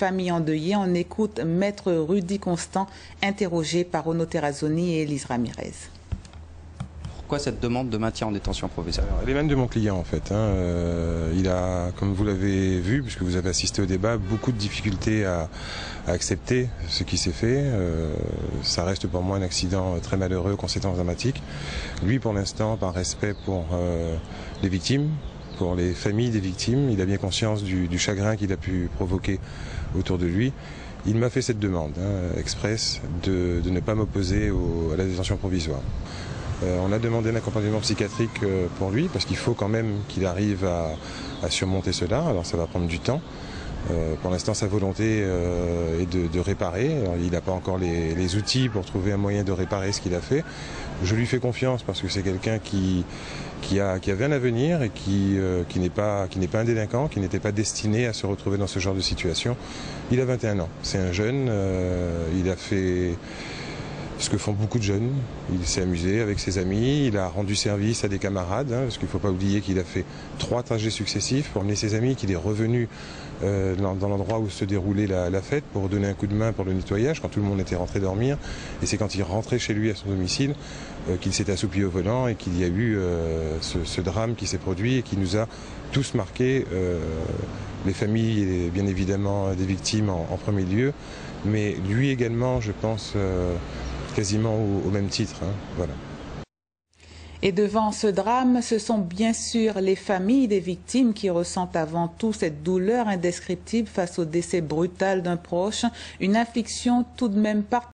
famille endeuillée. On écoute Maître Rudy Constant, interrogé par Ono Terrazzoni et Elise Ramirez. Pourquoi cette demande de maintien en détention provisoire? Elle est même de mon client en fait. Il a, comme vous l'avez vu, puisque vous avez assisté au débat, beaucoup de difficultés à accepter ce qui s'est fait. Ça reste pour moi un accident très malheureux, conséquences dramatiques. Lui, pour l'instant, par respect pour les victimes, pour les familles des victimes, il a bien conscience du chagrin qu'il a pu provoquer autour de lui. Il m'a fait cette demande express de ne pas m'opposer à la détention provisoire. On a demandé un accompagnement psychiatrique pour lui, parce qu'il faut quand même qu'il arrive à surmonter cela. Alors ça va prendre du temps. Pour l'instant, sa volonté est de réparer. Alors, il n'a pas encore les outils pour trouver un moyen de réparer ce qu'il a fait. Je lui fais confiance parce que c'est quelqu'un qui avait un avenir et qui n'est pas un délinquant, qui n'était pas destiné à se retrouver dans ce genre de situation. Il a 21 ans. C'est un jeune. Il a fait ce que font beaucoup de jeunes. Il s'est amusé avec ses amis, il a rendu service à des camarades, parce qu'il ne faut pas oublier qu'il a fait 3 trajets successifs pour emmener ses amis, qu'il est revenu dans l'endroit où se déroulait la fête pour donner un coup de main pour le nettoyage quand tout le monde était rentré dormir. Et c'est quand il rentrait chez lui à son domicile qu'il s'est assoupi au volant et qu'il y a eu ce drame qui s'est produit et qui nous a tous marqués, les familles et bien évidemment des victimes en premier lieu, mais lui également, je pense, quasiment au même titre. Voilà. Et devant ce drame, ce sont bien sûr les familles des victimes qui ressentent avant tout cette douleur indescriptible face au décès brutal d'un proche, une affliction tout de même particulière.